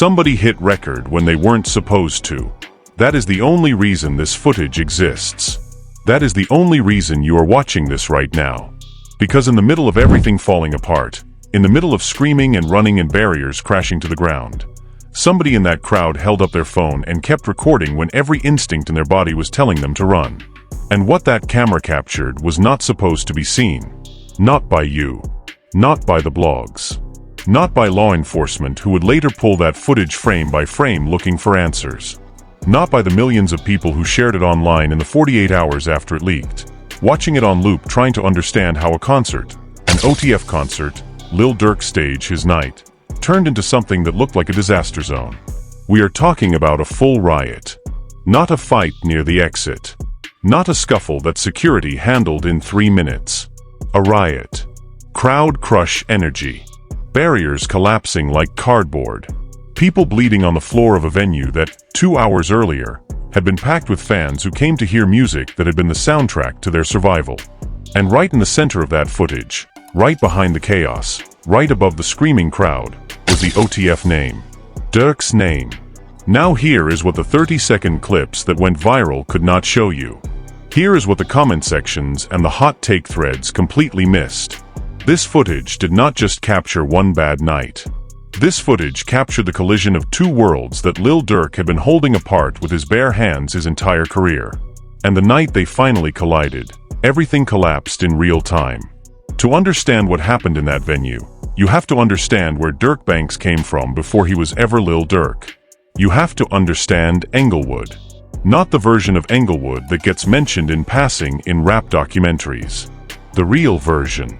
Somebody hit record when they weren't supposed to. That is the only reason this footage exists. That is the only reason you are watching this right now. Because in the middle of everything falling apart, in the middle of screaming and running and barriers crashing to the ground, somebody in that crowd held up their phone and kept recording when every instinct in their body was telling them to run. And what that camera captured was not supposed to be seen. Not by you. Not by the blogs. Not by law enforcement who would later pull that footage frame by frame looking for answers. Not by the millions of people who shared it online in the 48 hours after it leaked, watching it on loop trying to understand how a concert, an OTF concert, Lil Durk stage his night, turned into something that looked like a disaster zone. We are talking about a full riot. Not a fight near the exit. Not a scuffle that security handled in 3 minutes. A riot. Crowd crush energy. Barriers collapsing like cardboard. People bleeding on the floor of a venue that, 2 hours earlier, had been packed with fans who came to hear music that had been the soundtrack to their survival. And right in the center of that footage, right behind the chaos, right above the screaming crowd, was the OTF name. Durk's name. Now here is what the 30-second clips that went viral could not show you. Here is what the comment sections and the hot take threads completely missed. This footage did not just capture one bad night. This footage captured the collision of two worlds that Lil Durk had been holding apart with his bare hands his entire career. And the night they finally collided, everything collapsed in real time. To understand what happened in that venue, you have to understand where Durk Banks came from before he was ever Lil Durk. You have to understand Englewood. Not the version of Englewood that gets mentioned in passing in rap documentaries. The real version.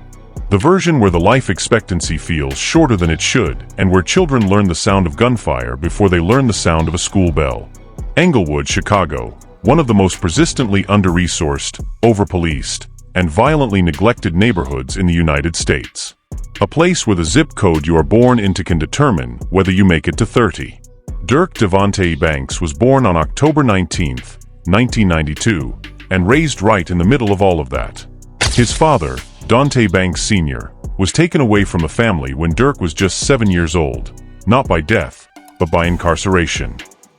The version where the life expectancy feels shorter than it should, and where children learn the sound of gunfire before they learn the sound of a school bell. Englewood, Chicago, one of the most persistently under-resourced, over-policed, and violently neglected neighborhoods in the United States. A place where the zip code you are born into can determine whether you make it to 30. Durk Devontae Banks was born on October 19, 1992, and raised right in the middle of all of that. His father, Dante Banks Sr., was taken away from the family when Durk was just 7 years old, not by death, but by incarceration.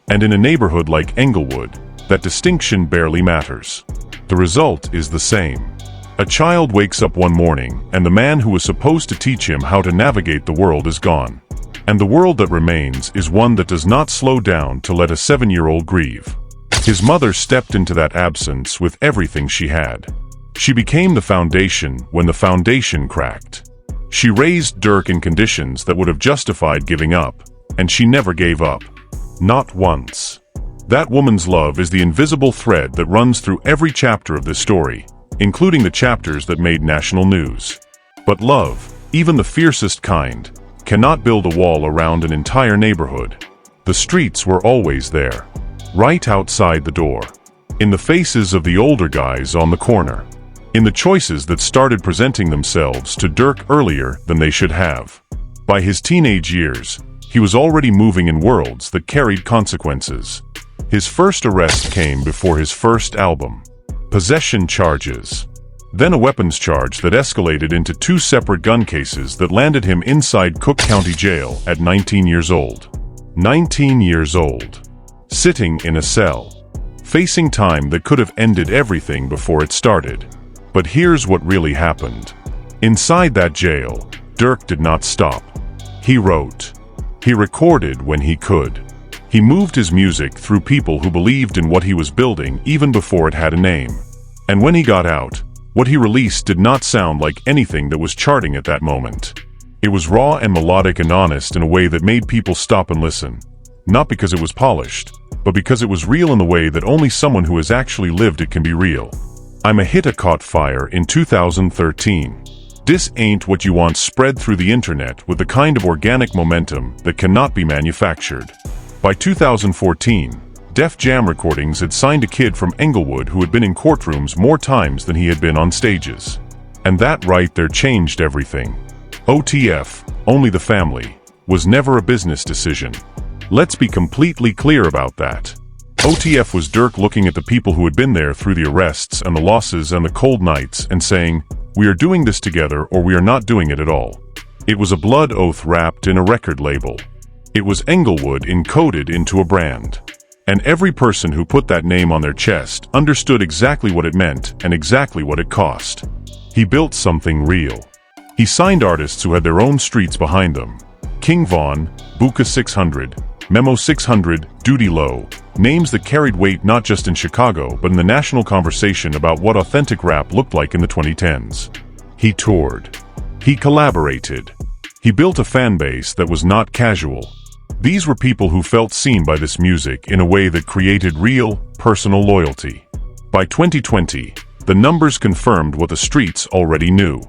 And in a neighborhood like Englewood, that distinction barely matters. The result is the same. A child wakes up one morning, and the man who was supposed to teach him how to navigate the world is gone. And the world that remains is one that does not slow down to let a 7-year-old grieve. His mother stepped into that absence with everything she had. She became the foundation when the foundation cracked. She raised Durk in conditions that would have justified giving up, and she never gave up. Not once. That woman's love is the invisible thread that runs through every chapter of this story, including the chapters that made national news. But love, even the fiercest kind, cannot build a wall around an entire neighborhood. The streets were always there. Right outside the door. In the faces of the older guys on the corner. In the choices that started presenting themselves to Durk earlier than they should have. By his teenage years, he was already moving in worlds that carried consequences. His first arrest came before his first album. Possession charges. Then a weapons charge that escalated into 2 separate gun cases that landed him inside Cook County Jail at 19 years old. 19 years old. Sitting in a cell. Facing time that could have ended everything before it started. But here's what really happened. Inside that jail, Durk did not stop. He wrote. He recorded when he could. He moved his music through people who believed in what he was building even before it had a name. And when he got out, what he released did not sound like anything that was charting at that moment. It was raw and melodic and honest in a way that made people stop and listen. Not because it was polished, but because it was real in the way that only someone who has actually lived it can be real. I'm a hit caught fire in 2013. This ain't what you want spread through the internet with the kind of organic momentum that cannot be manufactured. By 2014, Def Jam Recordings had signed a kid from Englewood who had been in courtrooms more times than he had been on stages. And that right there changed everything. OTF, Only the Family, was never a business decision. Let's be completely clear about that. OTF was Durk looking at the people who had been there through the arrests and the losses and the cold nights and saying, "We are doing this together or we are not doing it at all." It was a blood oath wrapped in a record label. It was Englewood encoded into a brand. And every person who put that name on their chest understood exactly what it meant and exactly what it cost. He built something real. He signed artists who had their own streets behind them. King Von, Buka 600, Memo 600, Duty Low, names that carried weight not just in Chicago but in the national conversation about what authentic rap looked like in the 2010s. He toured. He collaborated. He built a fan base that was not casual. These were people who felt seen by this music in a way that created real, personal loyalty. By 2020, the numbers confirmed what the streets already knew.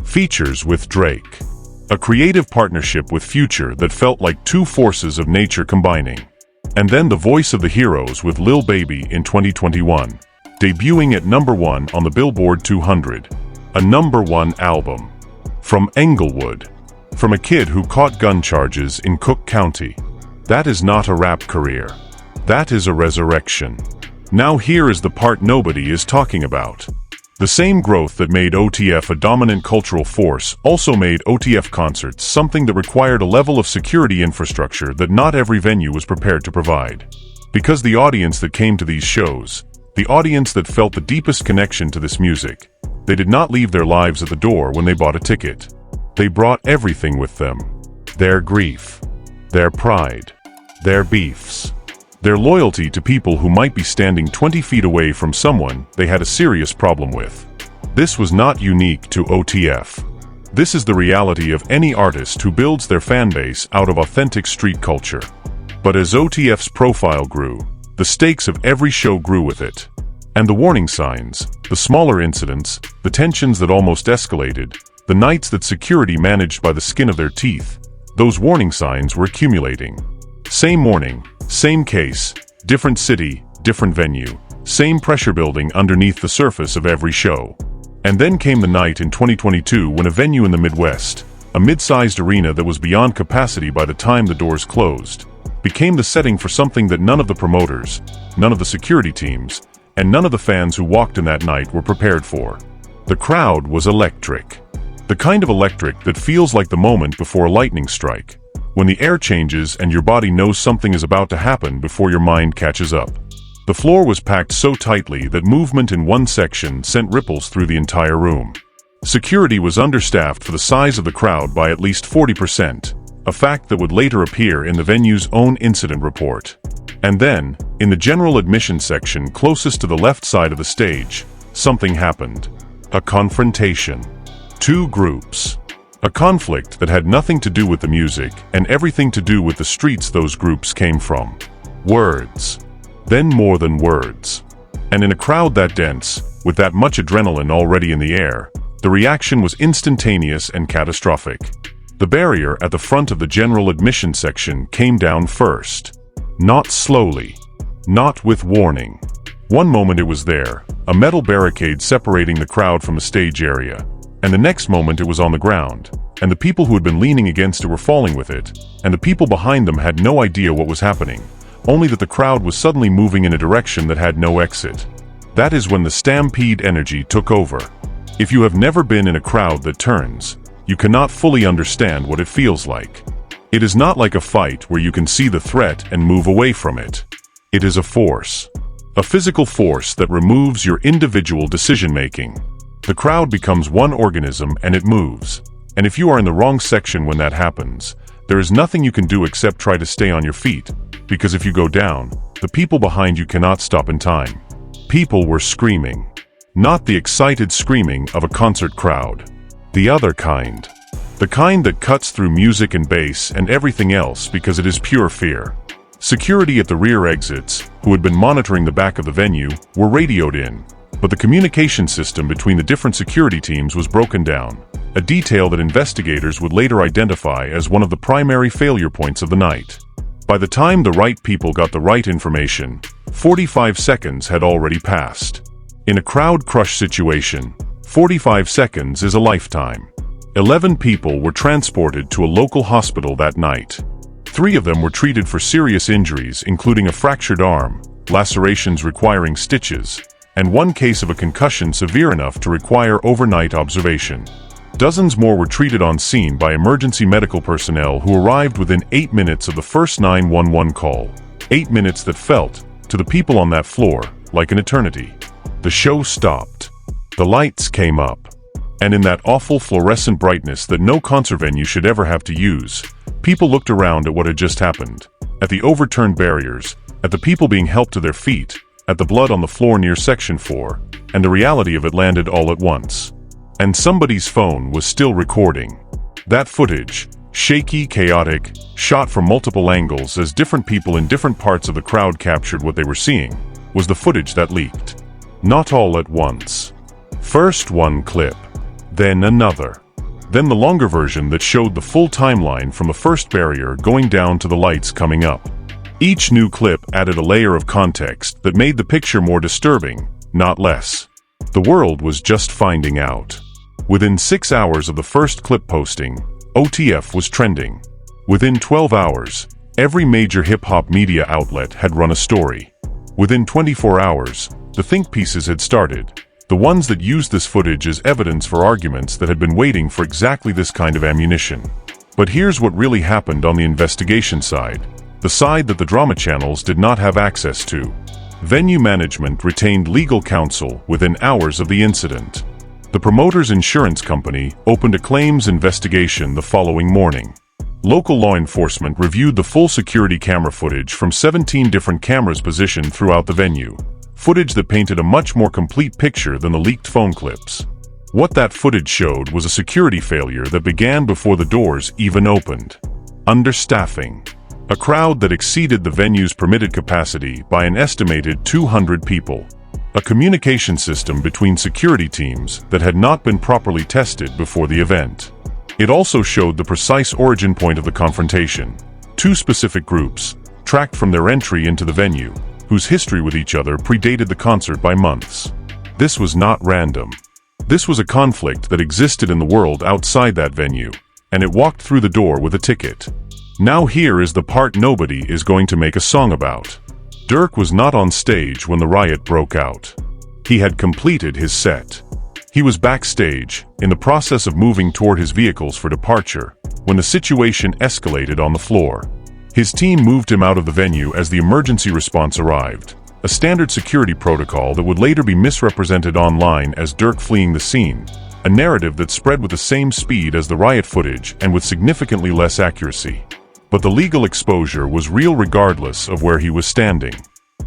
Features with Drake. A creative partnership with Future that felt like two forces of nature combining. And then the voice of the heroes with Lil Baby in 2021, debuting at #1 on the Billboard 200. A #1 album. From Englewood. From a kid who caught gun charges in Cook County. That is not a rap career. That is a resurrection. Now here is the part nobody is talking about. The same growth that made OTF a dominant cultural force also made OTF concerts something that required a level of security infrastructure that not every venue was prepared to provide. Because the audience that came to these shows, the audience that felt the deepest connection to this music, they did not leave their lives at the door when they bought a ticket. They brought everything with them. Their grief, their pride, their beefs, their loyalty to people who might be standing 20 feet away from someone they had a serious problem with. This was not unique to OTF. This is the reality of any artist who builds their fan base out of authentic street culture. But as OTF's profile grew, the stakes of every show grew with it. And the warning signs, the smaller incidents, the tensions that almost escalated, the nights that security managed by the skin of their teeth, those warning signs were accumulating. Same morning, same case, different city, different venue, same pressure building underneath the surface of every show. And then came the night in 2022 when a venue in the Midwest, a mid-sized arena that was beyond capacity by the time the doors closed, became the setting for something that none of the promoters, none of the security teams, and none of the fans who walked in that night were prepared for. The crowd was electric. The kind of electric that feels like the moment before a lightning strike, when the air changes and your body knows something is about to happen before your mind catches up. The floor was packed so tightly that movement in one section sent ripples through the entire room. Security was understaffed for the size of the crowd by at least 40%, a fact that would later appear in the venue's own incident report. And then, in the general admission section closest to the left side of the stage, something happened. A confrontation. Two groups. A conflict that had nothing to do with the music and everything to do with the streets those groups came from. Words. Then more than words. And in a crowd that dense, with that much adrenaline already in the air, the reaction was instantaneous and catastrophic. The barrier at the front of the general admission section came down first. Not slowly. Not with warning. One moment it was there, a metal barricade separating the crowd from the stage area. And the next moment it was on the ground, and the people who had been leaning against it were falling with it, and the people behind them had no idea what was happening, only that the crowd was suddenly moving in a direction that had no exit. That is when the stampede energy took over. If you have never been in a crowd that turns, you cannot fully understand what it feels like. It is not like a fight where you can see the threat and move away from it. It is a force. A physical force that removes your individual decision-making. The crowd becomes one organism and it moves. And if you are in the wrong section when that happens, there is nothing you can do except try to stay on your feet, because if you go down, the people behind you cannot stop in time. People were screaming. Not the excited screaming of a concert crowd. The other kind. The kind that cuts through music and bass and everything else because it is pure fear. Security at the rear exits, who had been monitoring the back of the venue, were radioed in. But the communication system between the different security teams was broken down, a detail that investigators would later identify as one of the primary failure points of the night. By the time the right people got the right information, 45 seconds had already passed. In a crowd crush situation, 45 seconds is a lifetime. 11 people were transported to a local hospital that night. 3 of them were treated for serious injuries, including a fractured arm, lacerations requiring stitches, and one case of a concussion severe enough to require overnight observation. Dozens more were treated on scene by emergency medical personnel who arrived within 8 minutes of the first 911 call. 8 minutes that felt, to the people on that floor, like an eternity. The show stopped. The lights came up. And in that awful fluorescent brightness that no concert venue should ever have to use, people looked around at what had just happened. At the overturned barriers, at the people being helped to their feet, at the blood on the floor near Section 4, and the reality of it landed all at once. And somebody's phone was still recording. That footage, shaky, chaotic, shot from multiple angles as different people in different parts of the crowd captured what they were seeing, was the footage that leaked. Not all at once. First one clip, then another. Then the longer version that showed the full timeline from the first barrier going down to the lights coming up. Each new clip added a layer of context that made the picture more disturbing, not less. The world was just finding out. Within 6 hours of the first clip posting, OTF was trending. Within 12 hours, every major hip-hop media outlet had run a story. Within 24 hours, the think pieces had started, the ones that used this footage as evidence for arguments that had been waiting for exactly this kind of ammunition. But here's what really happened on the investigation side, the side that the drama channels did not have access to. Venue management retained legal counsel within hours of the incident. The promoter's insurance company opened a claims investigation the following morning. Local law enforcement reviewed the full security camera footage from 17 different cameras positioned throughout the venue, footage that painted a much more complete picture than the leaked phone clips. What that footage showed was a security failure that began before the doors even opened. Understaffing. A crowd that exceeded the venue's permitted capacity by an estimated 200 people. A communication system between security teams that had not been properly tested before the event. It also showed the precise origin point of the confrontation. Two specific groups, tracked from their entry into the venue, whose history with each other predated the concert by months. This was not random. This was a conflict that existed in the world outside that venue, and it walked through the door with a ticket. Now here is the part nobody is going to make a song about. Durk was not on stage when the riot broke out. He had completed his set. He was backstage, in the process of moving toward his vehicles for departure, when the situation escalated on the floor. His team moved him out of the venue as the emergency response arrived, a standard security protocol that would later be misrepresented online as Durk fleeing the scene, a narrative that spread with the same speed as the riot footage and with significantly less accuracy. But the legal exposure was real regardless of where he was standing.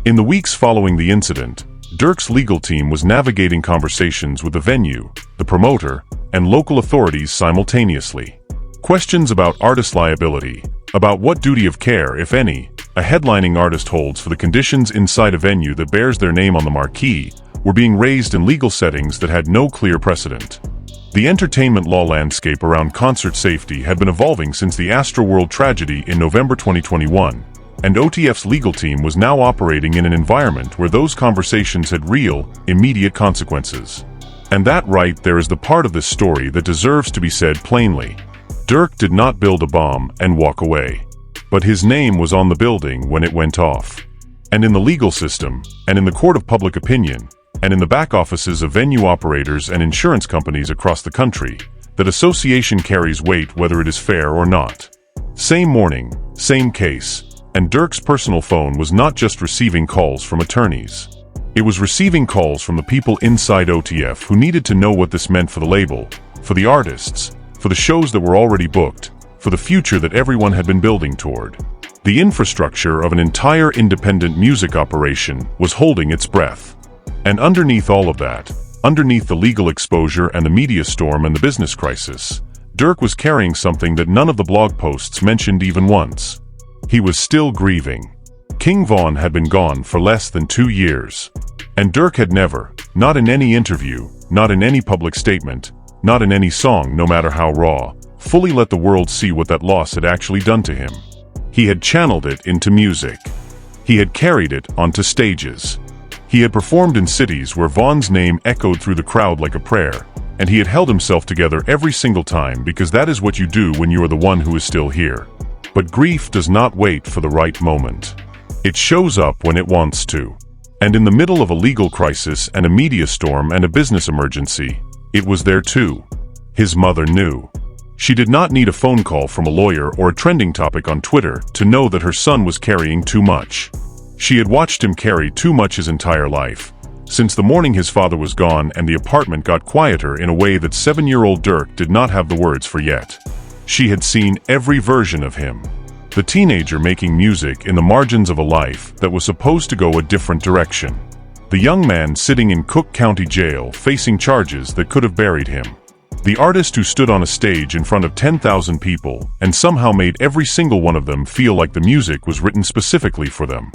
In the weeks following the incident, Durk's legal team was navigating conversations with the venue, the promoter, and local authorities simultaneously. Questions about artist liability, about what duty of care, if any, a headlining artist holds for the conditions inside a venue that bears their name on the marquee, were being raised in legal settings that had no clear precedent. The entertainment law landscape around concert safety had been evolving since the Astroworld tragedy in November 2021, and OTF's legal team was now operating in an environment where those conversations had real, immediate consequences. And that right there is the part of this story that deserves to be said plainly. Durk did not build a bomb and walk away. But his name was on the building when it went off. And in the legal system, and in the court of public opinion, and in the back offices of venue operators and insurance companies across the country, that association carries weight whether it is fair or not. Same morning, same case, and Durk's personal phone was not just receiving calls from attorneys. It was receiving calls from the people inside OTF who needed to know what this meant for the label, for the artists, for the shows that were already booked, for the future that everyone had been building toward. The infrastructure of an entire independent music operation was holding its breath. And underneath all of that, underneath the legal exposure and the media storm and the business crisis, Durk was carrying something that none of the blog posts mentioned even once. He was still grieving. King Von had been gone for less than 2 years. And Durk had never, not in any interview, not in any public statement, not in any song, no matter how raw, fully let the world see what that loss had actually done to him. He had channeled it into music. He had carried it onto stages. He had performed in cities where Von's name echoed through the crowd like a prayer, and he had held himself together every single time because that is what you do when you are the one who is still here. But grief does not wait for the right moment. It shows up when it wants to. And in the middle of a legal crisis and a media storm and a business emergency, it was there too. His mother knew. She did not need a phone call from a lawyer or a trending topic on Twitter to know that her son was carrying too much. She had watched him carry too much his entire life, since the morning his father was gone and the apartment got quieter in a way that 7-year-old Durk did not have the words for yet. She had seen every version of him. The teenager making music in the margins of a life that was supposed to go a different direction. The young man sitting in Cook County Jail facing charges that could have buried him. The artist who stood on a stage in front of 10,000 people and somehow made every single one of them feel like the music was written specifically for them.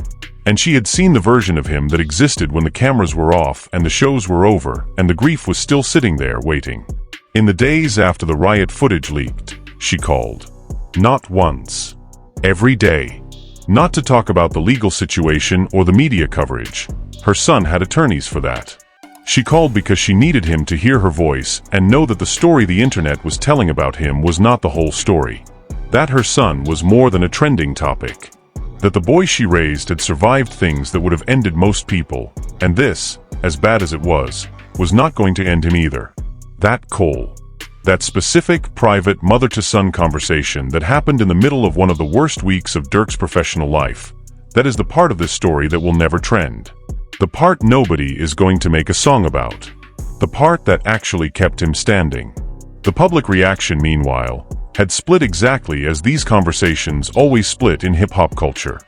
And she had seen the version of him that existed when the cameras were off and the shows were over and the grief was still sitting there waiting. In the days after the Riot footage leaked, she called. Not once. Every day. Not to talk about the legal situation or the media coverage. Her son had attorneys for that. She called because she needed him to hear her voice and know that the story the internet was telling about him was not the whole story. That her son was more than a trending topic. That the boy she raised had survived things that would have ended most people, and this, as bad as it was not going to end him either. That call. That specific, private, mother-to-son conversation that happened in the middle of one of the worst weeks of Durk's professional life. That is the part of this story that will never trend. The part nobody is going to make a song about. The part that actually kept him standing. The public reaction, meanwhile, had split exactly as these conversations always split in hip-hop culture.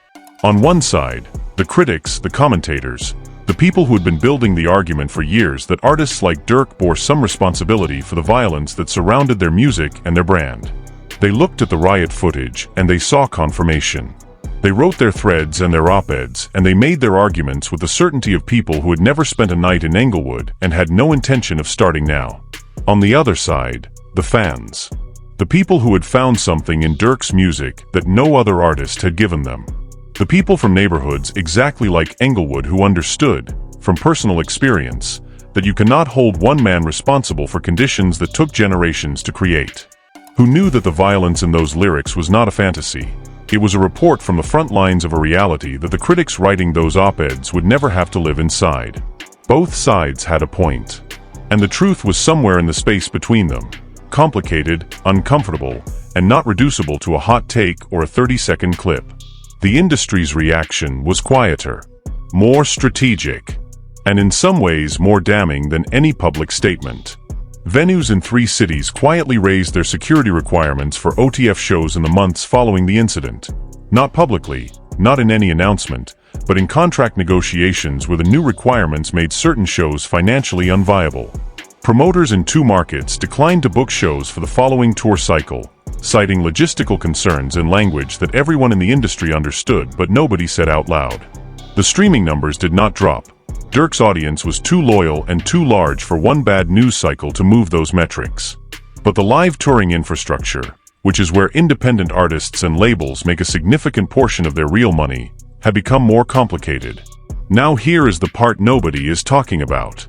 On one side, the critics, the commentators, the people who had been building the argument for years that artists like Durk bore some responsibility for the violence that surrounded their music and their brand. They looked at the Riot footage and they saw confirmation. They wrote their threads and their op-eds, and they made their arguments with the certainty of people who had never spent a night in Englewood and had no intention of starting now. On the other side, the fans. The people who had found something in Durk's music that no other artist had given them. The people from neighborhoods exactly like Englewood who understood, from personal experience, that you cannot hold one man responsible for conditions that took generations to create. Who knew that the violence in those lyrics was not a fantasy. It was a report from the front lines of a reality that the critics writing those op-eds would never have to live inside. Both sides had a point. And the truth was somewhere in the space between them. Complicated, uncomfortable, and not reducible to a hot take or a 30-second clip. The industry's reaction was quieter, more strategic, and in some ways more damning than any public statement. Venues in 3 cities quietly raised their security requirements for OTF shows in the months following the incident. Not publicly, not in any announcement, but in contract negotiations where the new requirements made certain shows financially unviable. Promoters in 2 markets declined to book shows for the following tour cycle, citing logistical concerns in language that everyone in the industry understood but nobody said out loud. The streaming numbers did not drop. Durk's audience was too loyal and too large for one bad news cycle to move those metrics. But the live touring infrastructure, which is where independent artists and labels make a significant portion of their real money, had become more complicated. Now here is the part nobody is talking about.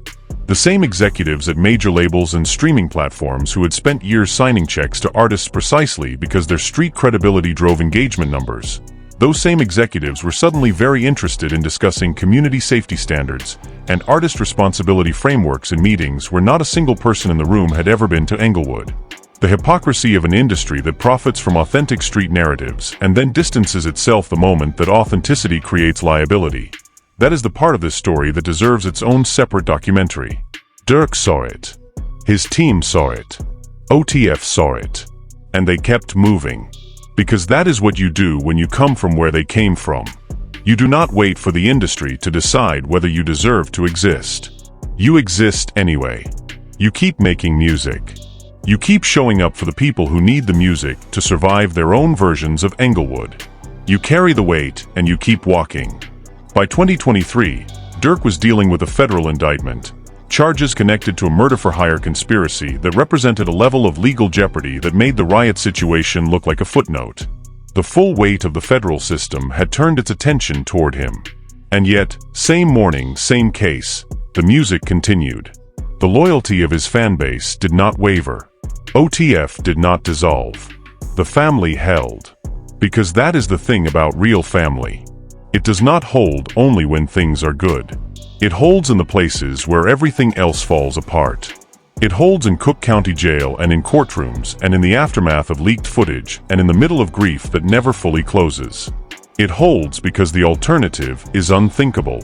The same executives at major labels and streaming platforms who had spent years signing checks to artists precisely because their street credibility drove engagement numbers. Those same executives were suddenly very interested in discussing community safety standards and artist responsibility frameworks in meetings where not a single person in the room had ever been to Englewood. The hypocrisy of an industry that profits from authentic street narratives and then distances itself the moment that authenticity creates liability. That is the part of this story that deserves its own separate documentary. Durk saw it. His team saw it. OTF saw it. And they kept moving. Because that is what you do when you come from where they came from. You do not wait for the industry to decide whether you deserve to exist. You exist anyway. You keep making music. You keep showing up for the people who need the music to survive their own versions of Englewood. You carry the weight and you keep walking. By 2023, Durk was dealing with a federal indictment, charges connected to a murder-for-hire conspiracy that represented a level of legal jeopardy that made the Riot situation look like a footnote. The full weight of the federal system had turned its attention toward him. And yet, same morning, same case, the music continued. The loyalty of his fanbase did not waver. OTF did not dissolve. The family held. Because that is the thing about real family. It does not hold only when things are good. It holds in the places where everything else falls apart. It holds in Cook County Jail and in courtrooms and in the aftermath of leaked footage and in the middle of grief that never fully closes. It holds because the alternative is unthinkable.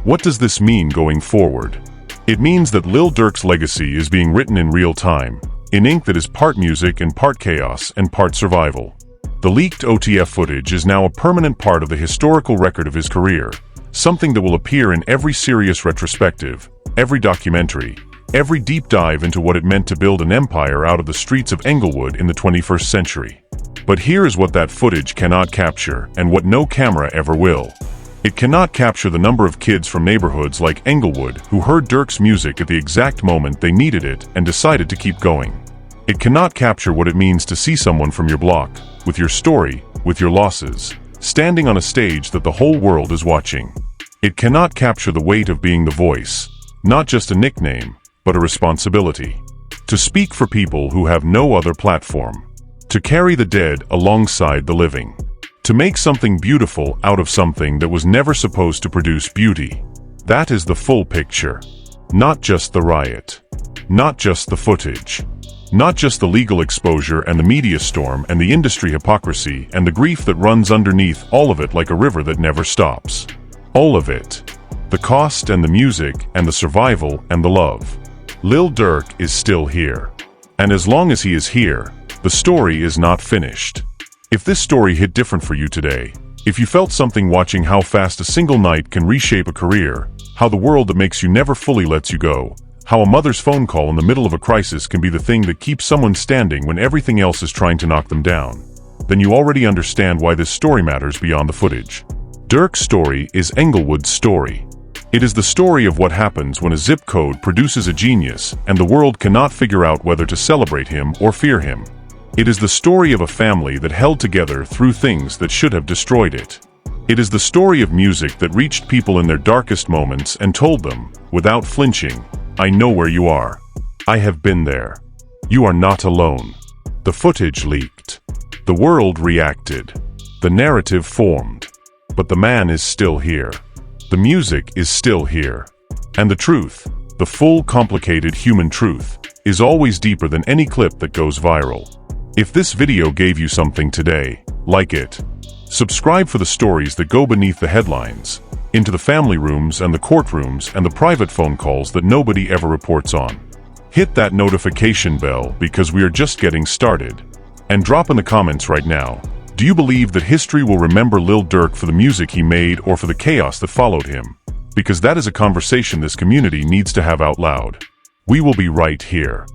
What does this mean going forward? It means that Lil Durk's legacy is being written in real time, in ink that is part music and part chaos and part survival. The leaked OTF footage is now a permanent part of the historical record of his career, something that will appear in every serious retrospective, every documentary, every deep dive into what it meant to build an empire out of the streets of Englewood in the 21st century. But here is what that footage cannot capture, and what no camera ever will. It cannot capture the number of kids from neighborhoods like Englewood who heard Durk's music at the exact moment they needed it and decided to keep going. It cannot capture what it means to see someone from your block, with your story, with your losses, standing on a stage that the whole world is watching. It cannot capture the weight of being the voice, not just a nickname, but a responsibility. To speak for people who have no other platform. To carry the dead alongside the living. To make something beautiful out of something that was never supposed to produce beauty. That is the full picture. Not just the riot. Not just the footage. Not just the legal exposure and the media storm and the industry hypocrisy and the grief that runs underneath all of it like a river that never stops. All of it. The cost and the music and the survival and the love. Lil Durk is still here. And as long as he is here, the story is not finished. If this story hit different for you today, if you felt something watching how fast a single night can reshape a career, how the world that makes you never fully lets you go, how a mother's phone call in the middle of a crisis can be the thing that keeps someone standing when everything else is trying to knock them down, then you already understand why this story matters beyond the footage. Durk's story is Englewood's story. It is the story of what happens when a zip code produces a genius and the world cannot figure out whether to celebrate him or fear him. It is the story of a family that held together through things that should have destroyed it. It is the story of music that reached people in their darkest moments and told them, without flinching, I know where you are. I have been there. You are not alone. The footage leaked. The world reacted. The narrative formed. But the man is still here. The music is still here. And the truth, the full, complicated human truth, is always deeper than any clip that goes viral. If this video gave you something today, like it. Subscribe for the stories that go beneath the headlines, into the family rooms and the courtrooms and the private phone calls that nobody ever reports on. Hit that notification bell because we are just getting started. And drop in the comments right now. Do you believe that history will remember Lil Durk for the music he made or for the chaos that followed him? Because that is a conversation this community needs to have out loud. We will be right here.